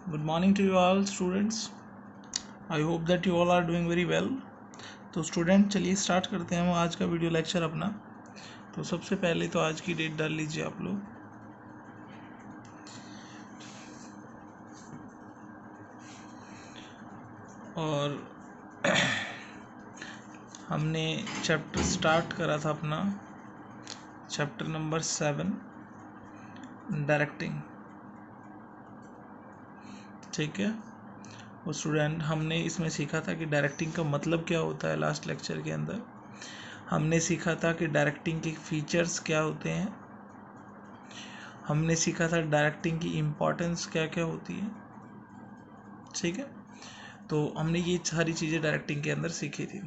Good morning to you all students. I hope that you all are doing very well. तो student चलिए start करते हैं हम आज का वीडियो लेक्चर अपना। तो सबसे पहले तो आज की डेट डाल लीजिए आप लोग। और हमने चैप्टर स्टार्ट करा था अपना चैप्टर नंबर 7 डायरेक्टिंग। ठीक है, वो स्टूडेंट हमने इसमें सीखा था कि डायरेक्टिंग का मतलब क्या होता है। लास्ट लेक्चर के अंदर हमने सीखा था कि डायरेक्टिंग के फीचर्स क्या होते हैं। हमने सीखा था डायरेक्टिंग की इम्पोर्टेंस क्या क्या होती है। ठीक है, तो हमने ये सारी चीज़ें डायरेक्टिंग के अंदर सीखी थी।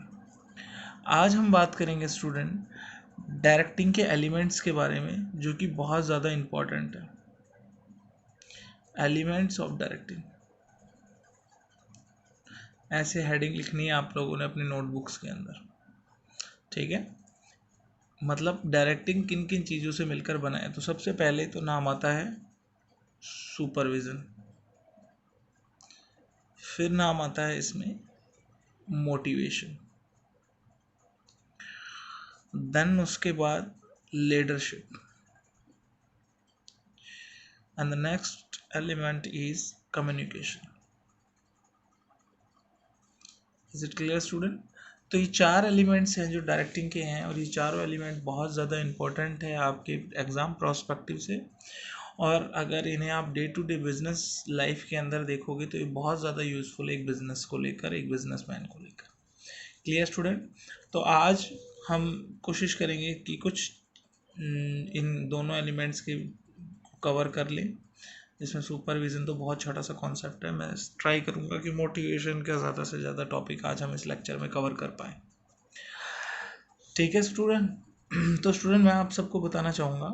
आज हम बात करेंगे स्टूडेंट डायरेक्टिंग के एलिमेंट्स के बारे में, जो कि बहुत ज़्यादा इम्पोर्टेंट है। एलिमेंट्स ऑफ डायरेक्टिंग, ऐसे हेडिंग लिखनी है आप लोगों ने अपनी नोटबुक्स के अंदर। ठीक है, मतलब डायरेक्टिंग किन किन चीज़ों से मिलकर बना है। तो सबसे पहले तो नाम आता है सुपरविज़न, फिर नाम आता है इसमें मोटिवेशन, देन उसके बाद leadership, and the next element is communication. Is it clear student? तो ये चार एलिमेंट्स हैं जो डायरेक्टिंग के हैं, और ये चारों एलिमेंट बहुत ज़्यादा इंपॉर्टेंट है आपके एग्ज़ाम प्रोस्पेक्टिव से। और अगर इन्हें आप day to day business life के अंदर देखोगे तो ये बहुत ज़्यादा यूज़फुल है एक बिजनेस को लेकर, एक बिजनेसमैन को लेकर। Clear student? तो आज हम कोशिश करेंगे कि कुछ इन दोनों एलिमेंट्स के कवर कर लें। इसमें सुपरविज़न तो बहुत छोटा सा कॉन्सेप्ट है। मैं ट्राई करूँगा कि मोटिवेशन का ज़्यादा से ज़्यादा टॉपिक आज हम इस लेक्चर में कवर कर पाएँ। ठीक है स्टूडेंट? तो स्टूडेंट मैं आप सबको बताना चाहूँगा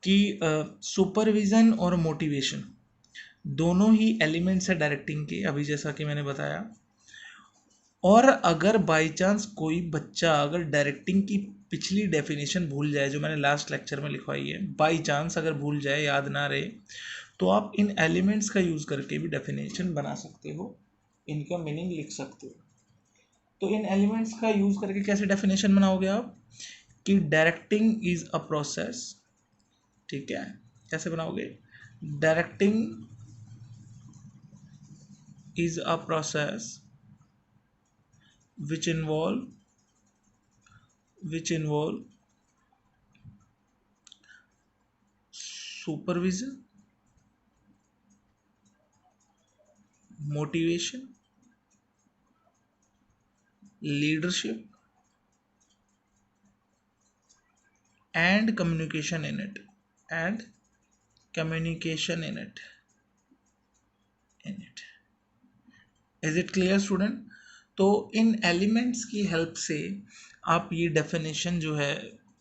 कि सुपरविज़न और मोटिवेशन दोनों ही एलिमेंट्स है डायरेक्टिंग के, अभी जैसा कि मैंने बताया। और अगर बाई चांस कोई बच्चा अगर डायरेक्टिंग की पिछली डेफिनेशन भूल जाए, जो मैंने लास्ट लेक्चर में लिखवाई है, बाई चांस अगर भूल जाए, याद ना रहे, तो आप इन एलिमेंट्स का यूज़ करके भी डेफिनेशन बना सकते हो, इनका मीनिंग लिख सकते हो। तो इन एलिमेंट्स का यूज़ करके कैसे डेफिनेशन बनाओगे आप कि डायरेक्टिंग इज अ प्रोसेस। ठीक है, कैसे बनाओगे? Directing is a process which involve supervision, motivation, leadership, and communication in it, and communication in it. Is it clear student? तो इन एलिमेंट्स की हेल्प से आप ये डेफिनेशन जो है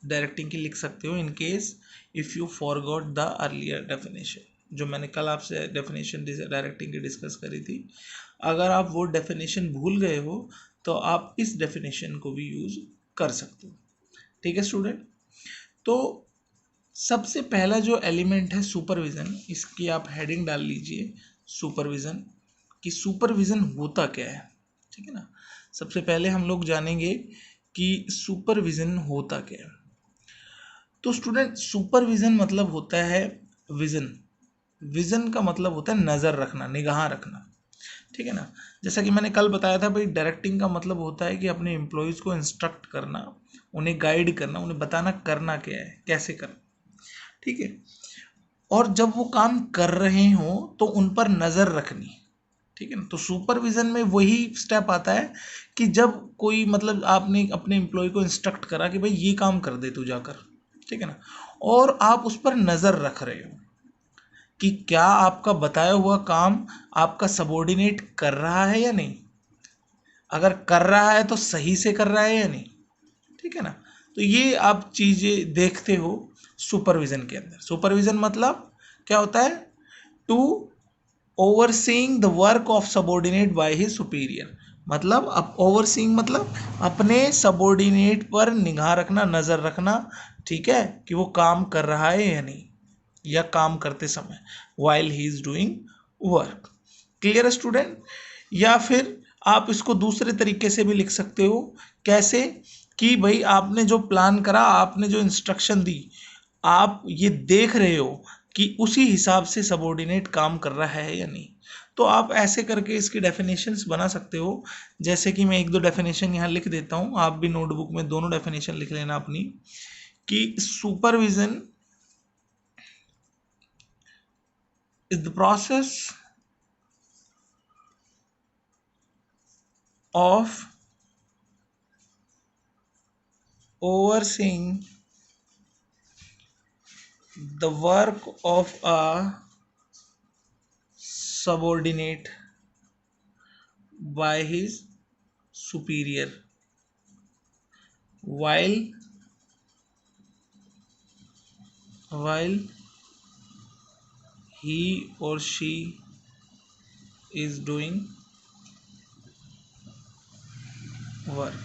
डायरेक्टिंग की लिख सकते हो, in case if you forgot the earlier definition, जो मैंने कल आपसे डेफिनेशन डायरेक्टिंग की डिस्कस करी थी। अगर आप वो डेफिनेशन भूल गए हो तो आप इस डेफिनेशन को भी यूज़ कर सकते हो। ठीक है स्टूडेंट? तो सबसे पहला जो एलिमेंट है सुपरविज़न, इसकी आप हेडिंग डाल लीजिए सुपरविज़न, कि सुपरविज़न होता क्या है। ठीक है ना? सबसे पहले हम लोग जानेंगे कि सुपरविज़न होता क्या है। तो स्टूडेंट सुपरविज़न मतलब होता है विज़न। विज़न का मतलब होता है नज़र रखना, निगाह रखना। ठीक है ना? जैसा कि मैंने कल बताया था भाई, डायरेक्टिंग का मतलब होता है कि अपने एम्प्लॉयज़ को इंस्ट्रक्ट करना, उन्हें गाइड करना, उन्हें बताना करना क्या है, कैसे करना। ठीक है, और जब वो काम कर रहे हों तो उन पर नज़र रखनी। ठीक है ना? तो सुपरविज़न में वही स्टेप आता है कि जब कोई मतलब आपने अपने एम्प्लॉय को इंस्ट्रक्ट करा कि भाई ये काम कर दे तू जाकर, ठीक है ना, और आप उस पर नज़र रख रहे हो कि क्या आपका बताया हुआ काम आपका सबॉर्डिनेट कर रहा है या नहीं। अगर कर रहा है तो सही से कर रहा है या नहीं। ठीक है ना? तो ये आप चीज़ें देखते हो सुपरविज़न के अंदर। सुपरविज़न मतलब क्या होता है? To overseeing the work of subordinate by his superior. मतलब अब ओवरसीइंग मतलब अपने सबॉर्डिनेट पर निगाह रखना, नज़र रखना। ठीक है, कि वो काम कर रहा है या नहीं, या काम करते समय while he is doing work. Clear student? या फिर आप इसको दूसरे तरीके से भी लिख सकते हो। कैसे? कि भाई आपने जो प्लान करा, आपने जो इंस्ट्रक्शन दी, आप ये देख रहे हो कि उसी हिसाब से सबॉर्डिनेट काम कर रहा है या नहीं। तो आप ऐसे करके इसकी डेफिनेशंस बना सकते हो। जैसे कि मैं एक दो डेफिनेशन यहाँ लिख देता हूँ, आप भी नोटबुक में दोनों डेफिनेशन लिख लेना अपनी। कि supervision is the process of overseeing the work of a subordinate by his superior while he or she is doing work।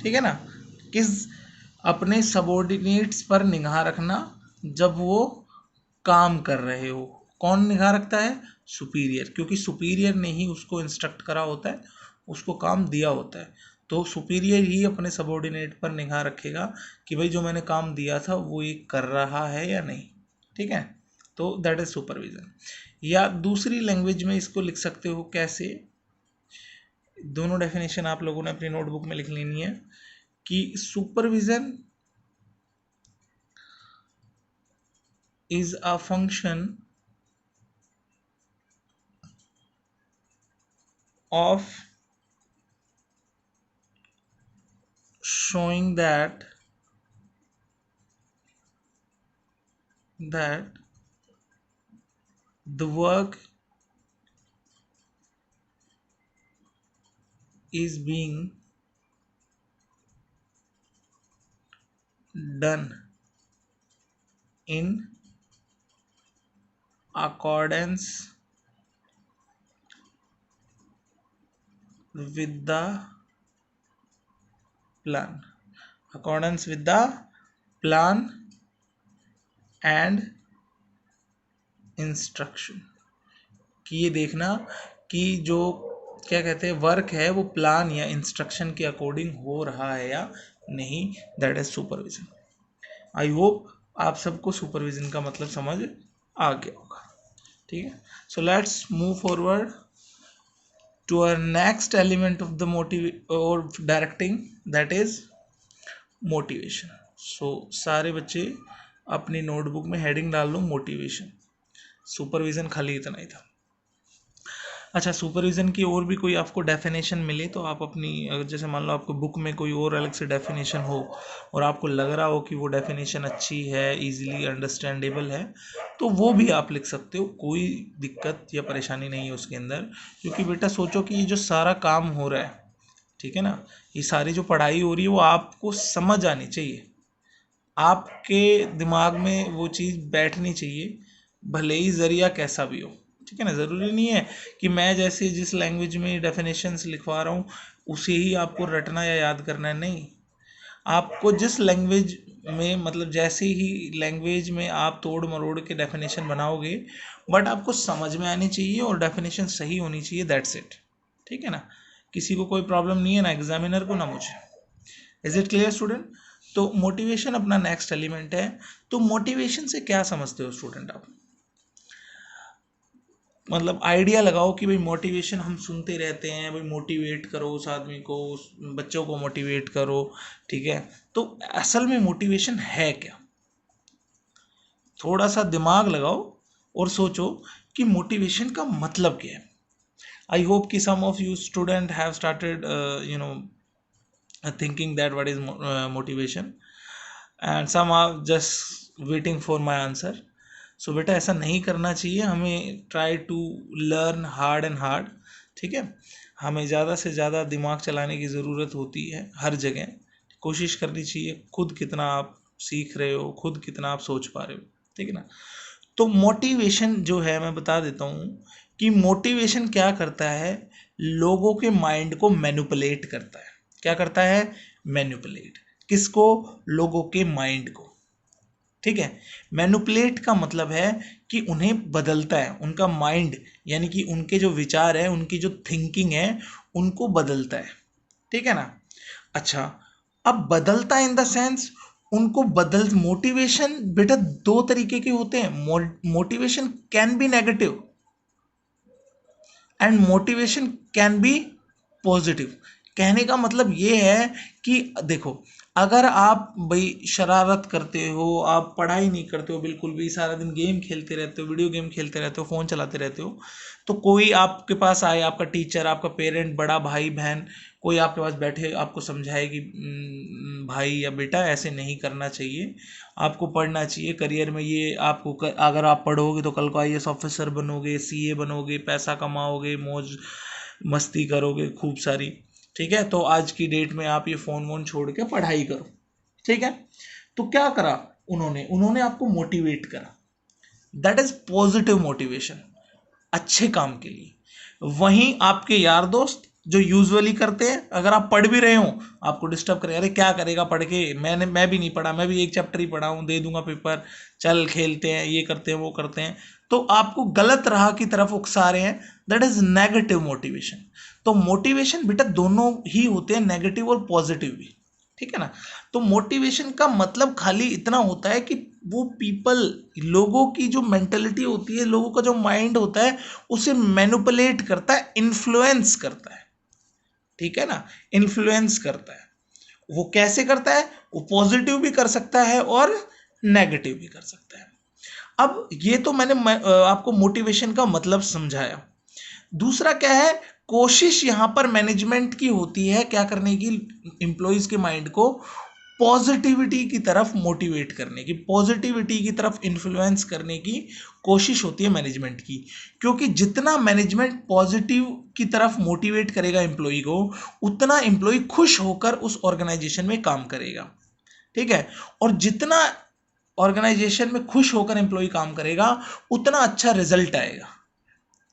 ठीक है ना? किस अपने सबॉर्डिनेट्स पर निगाह रखना जब वो काम कर रहे हो। कौन निगाह रखता है? सुपीरियर, क्योंकि सुपीरियर ने ही उसको इंस्ट्रक्ट करा होता है, उसको काम दिया होता है। तो सुपीरियर ही अपने सबॉर्डिनेट पर निगाह रखेगा कि भाई जो मैंने काम दिया था वो ये कर रहा है या नहीं। ठीक है? तो दैट इज सुपरविजन। या दूसरी लैंग्वेज में इसको लिख सकते हो कैसे? दोनों डेफिनेशन आप लोगों ने अपनी नोटबुक में लिख लेनी है कि supervision is a function of showing that the work is being done in accordance with the plan, accordance with the plan and instruction. कि ये देखना कि जो क्या कहते हैं वर्क है वो प्लान या इंस्ट्रक्शन के अकॉर्डिंग हो रहा है या नहीं। That is supervision. I hope आप सबको सुपरविजन का मतलब समझ आ गया होगा। ठीक है? So let's move forward to our next element of the motive और directing, that is motivation. So सारे बच्चे अपनी नोटबुक में हेडिंग डाल लो मोटिवेशन। सुपरविजन खाली इतना ही था। अच्छा, सुपरविजन की और भी कोई आपको डेफिनेशन मिले तो आप अपनी, अगर जैसे मान लो आपको बुक में कोई और अलग से डेफिनेशन हो और आपको लग रहा हो कि वो डेफिनेशन अच्छी है, इजीली अंडरस्टैंडेबल है, तो वो भी आप लिख सकते हो। कोई दिक्कत या परेशानी नहीं है उसके अंदर। क्योंकि बेटा सोचो कि ये जो सारा काम हो रहा है, ठीक है ना, ये सारी जो पढ़ाई हो रही है वो आपको समझ आनी चाहिए, आपके दिमाग में वो चीज़ बैठनी चाहिए, भले ही ज़रिया कैसा भी हो। ठीक है ना? ज़रूरी नहीं है कि मैं जैसे जिस लैंग्वेज में डेफिनेशंस लिखवा रहा हूँ उसे ही आपको रटना या याद करना है, नहीं। आपको जिस लैंग्वेज में, मतलब जैसे ही लैंग्वेज में आप तोड़ मरोड़ के डेफिनेशन बनाओगे, बट आपको समझ में आनी चाहिए और डेफिनेशन सही होनी चाहिए, दैट्स इट। ठीक है ना? किसी को कोई प्रॉब्लम नहीं है, ना एग्जामिनर को ना मुझे। Is it clear student? तो मोटिवेशन अपना नेक्स्ट एलिमेंट है। तो मोटिवेशन से क्या समझते हो स्टूडेंट आप? मतलब आइडिया लगाओ कि भाई मोटिवेशन हम सुनते रहते हैं, भाई मोटिवेट करो उस आदमी को, उस बच्चों को मोटिवेट करो। ठीक है? तो असल में मोटिवेशन है क्या? थोड़ा सा दिमाग लगाओ और सोचो कि मोटिवेशन का मतलब क्या है। आई होप कि some of you student have started thinking that what is motivation, and some are just waiting for my answer. So बेटा ऐसा नहीं करना चाहिए, हमें try to learn hard and hard. ठीक है? हमें ज़्यादा से ज़्यादा दिमाग चलाने की ज़रूरत होती है हर जगह। कोशिश करनी चाहिए खुद कितना आप सीख रहे हो, खुद कितना आप सोच पा रहे हो। ठीक है ना? तो मोटिवेशन जो है, मैं बता देता हूँ कि मोटिवेशन क्या करता है, लोगों के माइंड को मैनिपुलेट करता है। क्या करता है? मैनिपुलेट। किसको? लोगों के माइंड को। ठीक है। मैनिपुलेट का मतलब है कि उन्हें बदलता है, उनका माइंड यानी कि उनके जो विचार है, उनकी जो थिंकिंग है, उनको बदलता है। ठीक है ना। अच्छा, अब बदलता है इन द सेंस उनको बदल, मोटिवेशन बेटा दो तरीके के होते हैं। Motivation can be negative and motivation can be positive. कहने का मतलब ये है कि देखो, अगर आप भाई शरारत करते हो, आप पढ़ाई नहीं करते हो बिल्कुल भी, सारा दिन गेम खेलते रहते हो, वीडियो गेम खेलते रहते हो, फ़ोन चलाते रहते हो, तो कोई आपके पास आए, आपका टीचर, आपका पेरेंट, बड़ा भाई बहन, कोई आपके पास बैठे आपको समझाए कि भाई या बेटा ऐसे नहीं करना चाहिए, आपको पढ़ना चाहिए, करियर में ये आपको अगर आप पढ़ोगे तो कल को आईएएस ऑफिसर बनोगे, सीए बनोगे, पैसा कमाओगे, मौज मस्ती करोगे खूब सारी। ठीक है, तो आज की डेट में आप ये फ़ोन वोन छोड़ के पढ़ाई करो। ठीक है, तो क्या करा उन्होंने, उन्होंने आपको मोटिवेट करा, दैट इज पॉजिटिव मोटिवेशन, अच्छे काम के लिए। वहीं आपके यार दोस्त जो यूजुअली करते हैं, अगर आप पढ़ भी रहे हो आपको डिस्टर्ब करें, अरे क्या करेगा पढ़ के, मैं भी नहीं पढ़ा, मैं भी एक चैप्टर ही पढ़ा हूँ, दे दूंगा पेपर, चल खेलते हैं, ये करते हैं, वो करते हैं, तो आपको गलत राह की तरफ उकसा रहे हैं, दैट इज नेगेटिव मोटिवेशन। तो मोटिवेशन बेटा दोनों ही होते हैं, नेगेटिव और पॉजिटिव भी। ठीक है ना। तो मोटिवेशन का मतलब खाली इतना होता है कि वो पीपल, लोगों की जो मेंटेलिटी होती है, लोगों का जो माइंड होता है, उसे मैनिपुलेट करता है, इन्फ्लुएंस करता है। ठीक है ना, इन्फ्लुएंस करता है। वो कैसे करता है, वो पॉजिटिव भी कर सकता है और नेगेटिव भी कर सकता है। अब ये तो मैंने आपको मोटिवेशन का मतलब समझाया। दूसरा क्या है, कोशिश यहां पर मैनेजमेंट की होती है क्या करने की, एम्प्लॉयज के माइंड को पॉजिटिविटी की तरफ मोटिवेट करने की, पॉजिटिविटी की तरफ इन्फ्लुएंस करने की कोशिश होती है मैनेजमेंट की। क्योंकि जितना मैनेजमेंट पॉजिटिव की तरफ मोटिवेट करेगा एम्प्लॉय को, उतना एम्प्लॉय खुश होकर उस ऑर्गेनाइजेशन में काम करेगा। ठीक है, और जितना ऑर्गेनाइजेशन में खुश होकर एम्प्लॉय काम करेगा, उतना अच्छा रिजल्ट आएगा,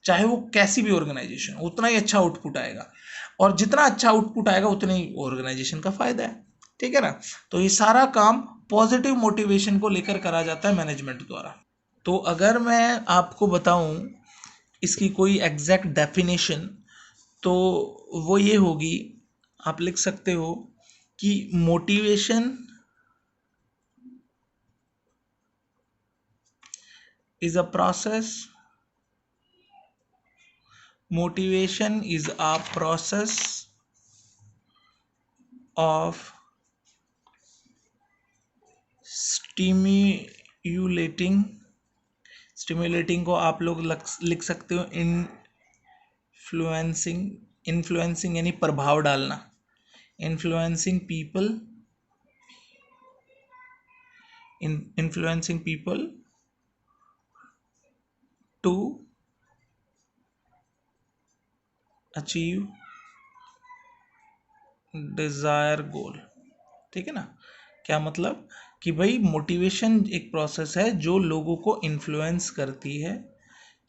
चाहे वो कैसी भी ऑर्गेनाइजेशन, उतना ही अच्छा आउटपुट आएगा, और जितना अच्छा आउटपुट आएगा उतना ही ऑर्गेनाइजेशन का फायदा है। ठीक है ना। तो ये सारा काम पॉजिटिव मोटिवेशन को लेकर करा जाता है मैनेजमेंट द्वारा। तो अगर मैं आपको बताऊं इसकी कोई एग्जैक्ट डेफिनेशन, तो वो ये होगी, आप लिख सकते हो कि motivation is a process, motivation is a process of stimulating, stimulating को आप लोग लिख सकते हो इन्फ्लुएंसिंग, इन्फ्लुएंसिंग यानी प्रभाव डालना, influencing people, influencing people to achieve desire goal. ठीक है ना। क्या मतलब कि भाई मोटिवेशन एक प्रोसेस है जो लोगों को इन्फ्लुएंस करती है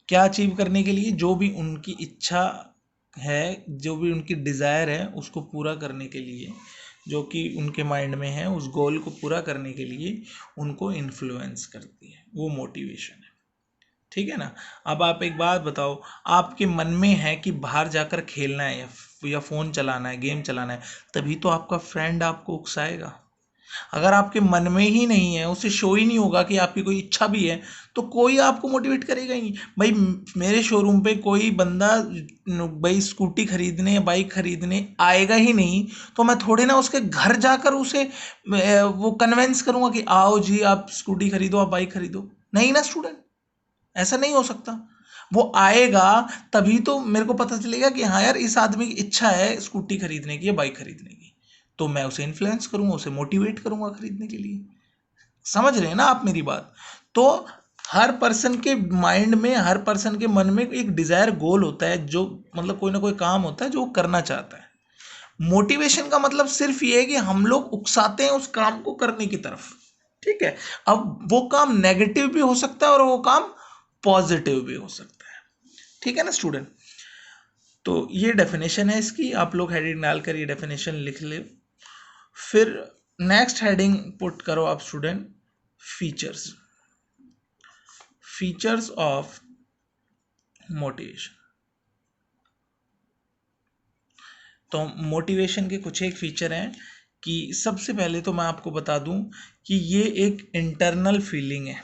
क्या अचीव करने के लिए, जो भी उनकी इच्छा है, जो भी उनकी डिज़ायर है, उसको पूरा करने के लिए, जो कि उनके माइंड में है, उस गोल को पूरा करने के लिए उनको इन्फ्लुएंस करती है, वो मोटिवेशन है। ठीक है ना। अब आप एक बात बताओ, आपके मन में है कि बाहर जाकर खेलना है या फ़ोन चलाना है, गेम चलाना है, तभी तो आपका फ्रेंड आपको उकसाएगा। अगर आपके मन में ही नहीं है, उसे शो ही नहीं होगा कि आपकी कोई इच्छा भी है, तो कोई आपको मोटिवेट करेगा ही नहीं। भाई मेरे शोरूम पे कोई बंदा भाई स्कूटी खरीदने या बाइक खरीदने आएगा ही नहीं, तो मैं थोड़े ना उसके घर जाकर उसे वो कन्वेंस करूंगा कि आओ जी आप स्कूटी खरीदो, आप बाइक खरीदो। नहीं ना स्टूडेंट, ऐसा नहीं हो सकता। वो आएगा तभी तो मेरे को पता चलेगा कि हाँ यार इस आदमी की इच्छा है स्कूटी खरीदने की या बाइक खरीदने की, तो मैं उसे इन्फ्लुएंस करूंगा, उसे मोटिवेट करूंगा खरीदने के लिए। समझ रहे हैं ना आप मेरी बात। तो हर पर्सन के माइंड में, हर पर्सन के मन में एक डिजायर गोल होता है, जो मतलब कोई ना कोई काम होता है जो वो करना चाहता है। मोटिवेशन का मतलब सिर्फ ये है कि हम लोग उकसाते हैं उस काम को करने की तरफ। ठीक है। अब वो काम नेगेटिव भी हो सकता है और वो काम पॉजिटिव भी हो सकता है। ठीक है ना स्टूडेंट। तो ये डेफिनेशन है इसकी, आप लोग हेडिंग डालकर ये डेफिनेशन लिख ले। फिर नेक्स्ट हेडिंग पुट करो आप student, features features of motivation. तो मोटिवेशन के कुछ एक फीचर हैं कि सबसे पहले तो मैं आपको बता दूं कि ये एक इंटरनल फीलिंग है।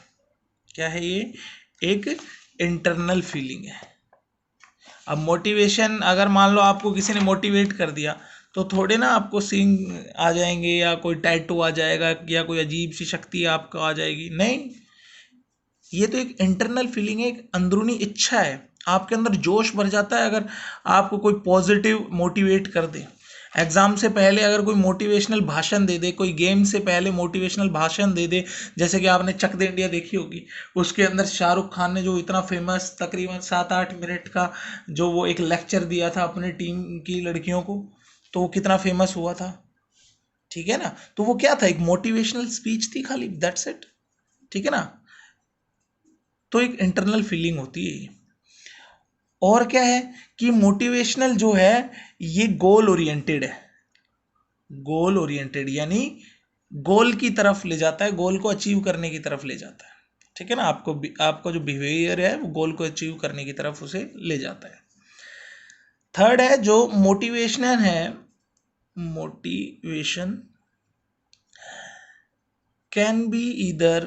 क्या है ये? एक इंटरनल फीलिंग है। अब मोटिवेशन, अगर मान लो आपको किसी ने मोटिवेट कर दिया तो थोड़े ना आपको सींग आ जाएंगे या कोई टैटू आ जाएगा या कोई अजीब सी शक्ति आपको आ जाएगी, नहीं। ये तो एक इंटरनल फीलिंग है, एक अंदरूनी इच्छा है, आपके अंदर जोश भर जाता है अगर आपको कोई पॉजिटिव मोटिवेट कर दे। एग्जाम से पहले अगर कोई मोटिवेशनल भाषण दे दे, कोई गेम से पहले मोटिवेशनल भाषण दे दे, जैसे कि आपने चक दे इंडिया देखी होगी, उसके अंदर शाहरुख खान ने जो इतना फेमस तकरीबन 7-8 मिनट का जो वो एक लेक्चर दिया था अपनी टीम की लड़कियों को, तो वो कितना फेमस हुआ था। ठीक है ना? तो वो क्या था? एक मोटिवेशनल स्पीच थी खाली, दैट्स इट। ठीक है ना? तो एक इंटरनल फीलिंग होती है। और क्या है कि मोटिवेशनल जो है ये गोल ओरिएंटेड है। गोल ओरिएंटेड यानी गोल की तरफ ले जाता है, गोल को अचीव करने की तरफ ले जाता है। ठीक है ना? आपका जो बिहेवियर है वो गोल को अचीव करने की तरफ उसे ले जाता है। थर्ड है जो मोटिवेशनल है, motivation can be either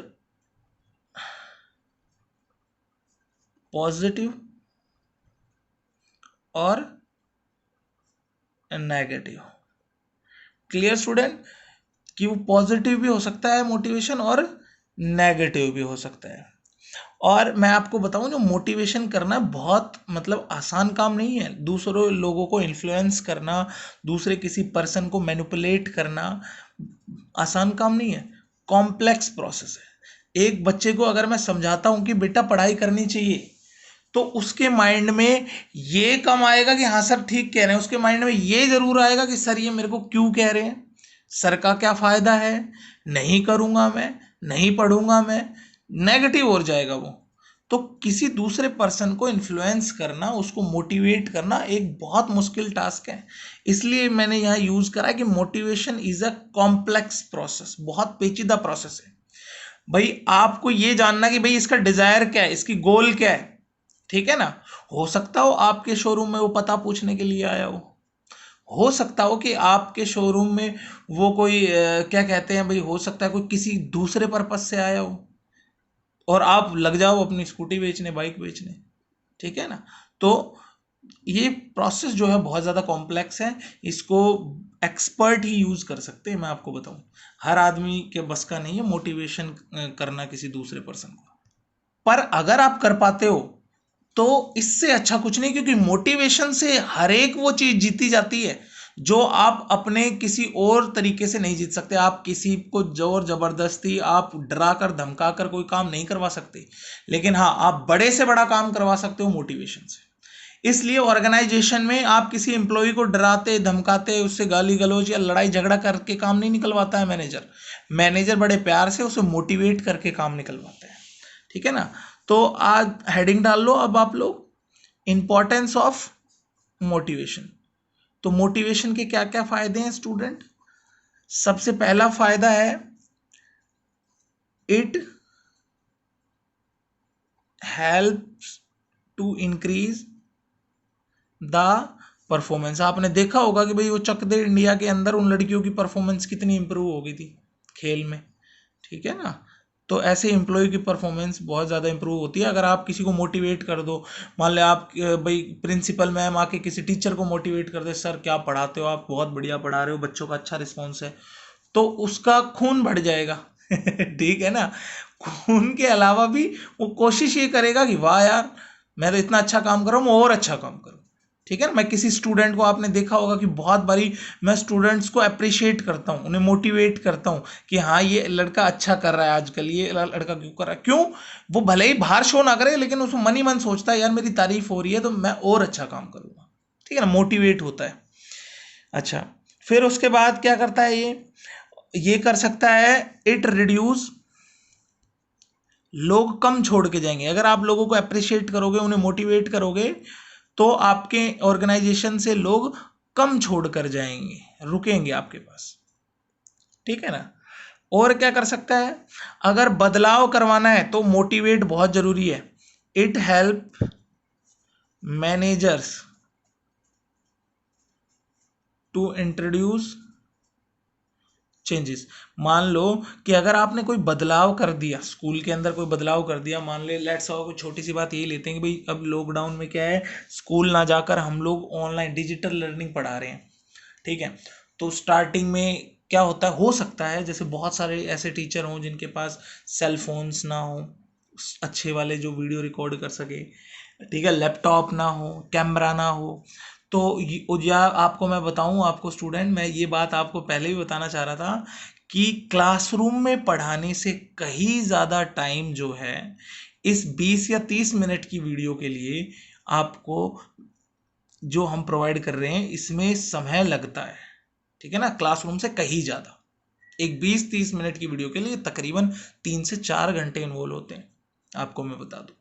positive और नेगेटिव। Clear student? कि वो पॉजिटिव भी हो सकता है मोटिवेशन और नेगेटिव भी हो सकता है। और मैं आपको बताऊं, जो मोटिवेशन करना बहुत मतलब आसान काम नहीं है। दूसरों लोगों को इन्फ्लुएंस करना, दूसरे किसी पर्सन को मैनिपुलेट करना आसान काम नहीं है, कॉम्प्लेक्स प्रोसेस है। एक बच्चे को अगर मैं समझाता हूं कि बेटा पढ़ाई करनी चाहिए, तो उसके माइंड में ये कम आएगा कि हाँ सर ठीक कह रहे हैं, उसके माइंड में ये जरूर आएगा कि सर ये मेरे को क्यों कह रहे हैं, सर का क्या फायदा है, नहीं करूंगा मैं, नहीं पढ़ूंगा मैं, नेगेटिव हो जाएगा वो। तो किसी दूसरे पर्सन को इन्फ्लुएंस करना, उसको मोटिवेट करना एक बहुत मुश्किल टास्क है। इसलिए मैंने यहाँ यूज करा कि motivation is a complex process, बहुत पेचीदा प्रोसेस है। भाई आपको ये जानना कि भाई इसका डिजायर क्या है, इसकी गोल क्या है। ठीक है ना? हो सकता हो आपके शोरूम में वो पता पूछने के लिए आया हो सकता हो कि आपके शोरूम में वो कोई क्या कहते हैं भाई, हो सकता है कोई किसी दूसरे पर्पज से आया हो और आप लग जाओ अपनी स्कूटी बेचने, बाइक बेचने। ठीक है ना? तो ये प्रोसेस जो है बहुत ज़्यादा कॉम्प्लेक्स है, इसको एक्सपर्ट ही यूज़ कर सकते हैं। मैं आपको बताऊं, हर आदमी के बस का नहीं है मोटिवेशन करना किसी दूसरे पर्सन को। पर अगर आप कर पाते हो तो इससे अच्छा कुछ नहीं, क्योंकि मोटिवेशन से हर एक वो चीज जीती जाती है जो आप अपने किसी और तरीके से नहीं जीत सकते। आप किसी को जोर जबरदस्ती, आप डरा कर धमका कर कोई काम नहीं करवा सकते, लेकिन हाँ आप बड़े से बड़ा काम करवा सकते हो मोटिवेशन से। इसलिए ऑर्गेनाइजेशन में आप किसी एम्प्लॉय को डराते धमकाते, उससे गाली गलौज या लड़ाई झगड़ा करके काम नहीं निकलवाता है मैनेजर। मैनेजर बड़े प्यार से उसे मोटिवेट करके काम निकलवाता है। ठीक है ना? तो आज हेडिंग डाल लो अब आप लोग, इंपॉर्टेंस ऑफ मोटिवेशन। तो मोटिवेशन के क्या क्या फायदे हैं स्टूडेंट? सबसे पहला फायदा है it helps to increase the performance. आपने देखा होगा कि भाई वो चक दे इंडिया के अंदर उन लड़कियों की परफॉर्मेंस कितनी इंप्रूव हो गई थी खेल में। ठीक है ना? तो ऐसे एम्प्लॉय की परफॉर्मेंस बहुत ज़्यादा इंप्रूव होती है अगर आप किसी को मोटिवेट कर दो। मान ले आप भाई प्रिंसिपल मैम आके किसी टीचर को मोटिवेट कर दे, सर क्या पढ़ाते हो आप, बहुत बढ़िया पढ़ा रहे हो, बच्चों का अच्छा रिस्पॉन्स है, तो उसका खून बढ़ जाएगा। ठीक है ना? खून के अलावा भी वो कोशिश ये करेगा कि वाह यार मैं तो इतना अच्छा काम कर रहा हूँ, मैं और अच्छा काम करूँ। ठीक है ना? मैं किसी स्टूडेंट को, आपने देखा होगा कि बहुत बारी मैं स्टूडेंट्स को अप्रिशिएट करता हूँ, उन्हें मोटिवेट करता हूँ कि हाँ ये लड़का अच्छा कर रहा है आजकल, ये लड़का क्यों कर रहा है, क्यों? वो भले ही बाहर शो ना करे लेकिन उसको मन ही मन सोचता है यार मेरी तारीफ हो रही है तो मैं और अच्छा काम करूँगा। ठीक है ना? मोटिवेट होता है। अच्छा, फिर उसके बाद क्या करता है ये कर सकता है इट रिड्यूस, लोग कम छोड़ के जाएंगे। अगर आप लोगों को अप्रिशिएट करोगे, उन्हें मोटिवेट करोगे, तो आपके ऑर्गेनाइजेशन से लोग कम छोड़ कर जाएंगे, रुकेंगे आपके पास। ठीक है ना? और क्या कर सकता है, अगर बदलाव करवाना है तो मोटिवेट बहुत जरूरी है। It help managers to introduce changes. मान लो कि अगर आपने कोई बदलाव कर दिया, स्कूल के अंदर कोई बदलाव कर दिया, मान ले लेट्स सपोज कोई छोटी सी बात यही लेते हैं कि भाई अब लॉकडाउन में क्या है, स्कूल ना जाकर हम लोग ऑनलाइन डिजिटल लर्निंग पढ़ा रहे हैं, ठीक है। तो स्टार्टिंग में क्या होता है, हो सकता है जैसे बहुत सारे ऐसे टीचर हों जिनके पास सेल फोन्स ना हो अच्छे वाले जो वीडियो रिकॉर्ड कर सके, ठीक है, लैपटॉप ना हो, कैमरा ना हो। तो या आपको मैं बताऊं, आपको स्टूडेंट, मैं ये बात आपको पहले भी बताना चाह रहा था कि क्लासरूम में पढ़ाने से कहीं ज़्यादा टाइम जो है इस 20 या 30 मिनट की वीडियो के लिए आपको जो हम प्रोवाइड कर रहे हैं इसमें समय लगता है, ठीक है ना, क्लासरूम से कहीं ज़्यादा। एक 20-30 मिनट की वीडियो के लिए तकरीबन 3 से 4 घंटे इन्वॉल्व होते हैं, आपको मैं बता दूं।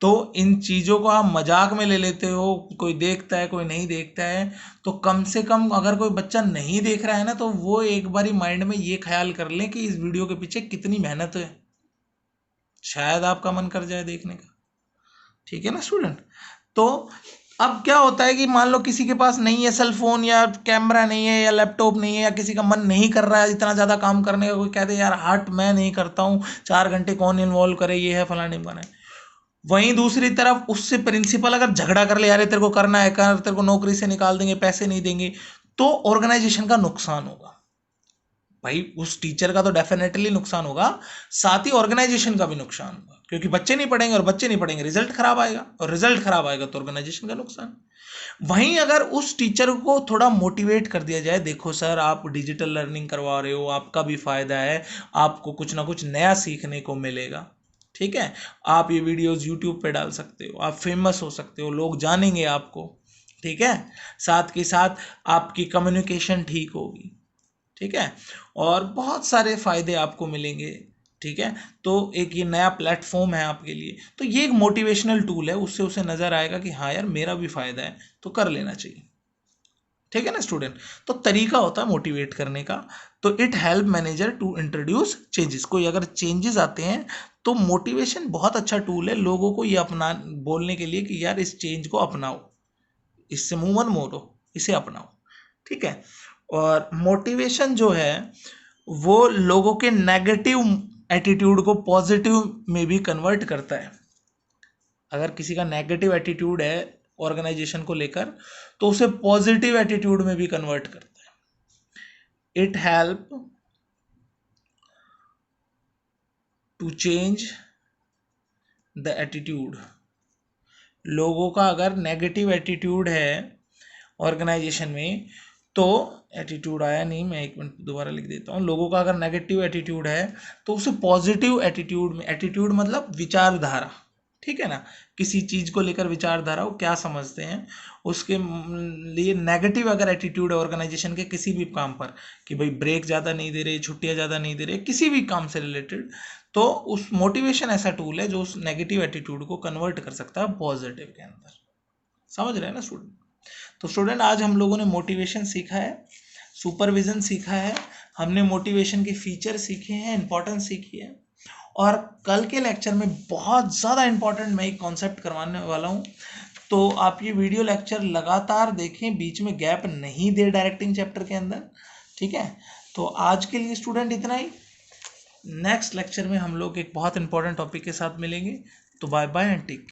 तो इन चीज़ों को आप मजाक में ले लेते हो, कोई देखता है कोई नहीं देखता है, तो कम से कम अगर कोई बच्चा नहीं देख रहा है ना, तो वो एक बारी माइंड में ये ख्याल कर ले कि इस वीडियो के पीछे कितनी मेहनत है, शायद आपका मन कर जाए देखने का, ठीक है ना स्टूडेंट। तो अब क्या होता है कि मान लो किसी के पास नहीं है सेल फोन या कैमरा नहीं है या लैपटॉप नहीं है, या किसी का मन नहीं कर रहा है इतना ज़्यादा काम करने का, कोई कहते यार हट मैं नहीं करता हूँ, 4 घंटे कौन इन्वॉल्व करे, ये है फलाने ढिमकाना है। वहीं दूसरी तरफ उससे प्रिंसिपल अगर झगड़ा कर ले, यार तेरे को करना है कर, तेरे को नौकरी से निकाल देंगे, पैसे नहीं देंगे, तो ऑर्गेनाइजेशन का नुकसान होगा। भाई उस टीचर का तो डेफिनेटली नुकसान होगा, साथ ही ऑर्गेनाइजेशन का भी नुकसान होगा, क्योंकि बच्चे नहीं पढ़ेंगे, और बच्चे नहीं पढ़ेंगे रिजल्ट खराब आएगा, और रिजल्ट खराब आएगा तो ऑर्गेनाइजेशन का नुकसान। वहीं अगर उस टीचर को थोड़ा मोटिवेट कर दिया जाए, देखो सर आप डिजिटल लर्निंग करवा रहे हो, आपका भी फायदा है, आपको कुछ ना कुछ नया सीखने को मिलेगा, ठीक है, आप ये वीडियोस यूट्यूब पे डाल सकते हो, आप फेमस हो सकते हो, लोग जानेंगे आपको, ठीक है, साथ के साथ आपकी कम्युनिकेशन ठीक होगी, ठीक है, और बहुत सारे फायदे आपको मिलेंगे, ठीक है। तो एक ये नया प्लेटफॉर्म है आपके लिए, तो ये एक मोटिवेशनल टूल है, उससे उसे नजर आएगा कि हाँ यार मेरा भी फायदा है, तो कर लेना चाहिए, ठीक है ना स्टूडेंट। तो तरीका होता है मोटिवेट करने का। तो it help manager to introduce changes, कोई अगर चेंजेस आते हैं तो मोटिवेशन बहुत अच्छा टूल है लोगों को ये अपना बोलने के लिए कि यार इस चेंज को अपनाओ, इससे मुंह मत मोड़ो, इसे अपनाओ, ठीक है। और मोटिवेशन जो है वो लोगों के नेगेटिव एटीट्यूड को पॉजिटिव में भी कन्वर्ट करता है। अगर किसी का नेगेटिव एटीट्यूड है ऑर्गेनाइजेशन को लेकर, तो उसे पॉजिटिव एटीट्यूड में भी कन्वर्ट करता है। It help to change the attitude. लोगों का अगर नेगेटिव एटीट्यूड है ऑर्गेनाइजेशन में, तो एटीट्यूड आया नहीं, मैं एक मिनट दोबारा लिख देता हूँ, लोगों का अगर नेगेटिव एटीट्यूड है तो उसे पॉजिटिव एटीट्यूड में, एटीट्यूड मतलब विचारधारा, ठीक है ना, किसी चीज को लेकर विचारधारा वो क्या समझते हैं, उसके लिए नेगेटिव अगर एटीट्यूड है ऑर्गेनाइजेशन के किसी भी काम पर, कि भाई ब्रेक ज़्यादा नहीं दे रहे, छुट्टियां ज़्यादा नहीं दे रहे, किसी भी काम से रिलेटेड, तो उस मोटिवेशन ऐसा टूल है जो उस नेगेटिव एटीट्यूड को कन्वर्ट कर सकता है पॉजिटिव के अंदर। समझ रहे हैं ना स्टूडेंट। तो स्टूडेंट आज हम लोगों ने मोटिवेशन सीखा है, सुपरविजन सीखा है, हमने मोटिवेशन के फीचर सीखे हैं, इंपॉर्टेंस सीखी है, और कल के लेक्चर में बहुत ज़्यादा इंपॉर्टेंट मैं एक कॉन्सेप्ट करवाने वाला हूँ। तो आप ये वीडियो लेक्चर लगातार देखें, बीच में गैप नहीं दे डायरेक्टिंग चैप्टर के अंदर, ठीक है। तो आज के लिए स्टूडेंट इतना ही, नेक्स्ट लेक्चर में हम लोग एक बहुत इंपॉर्टेंट टॉपिक के साथ मिलेंगे। तो बाय बाय एंड टेक।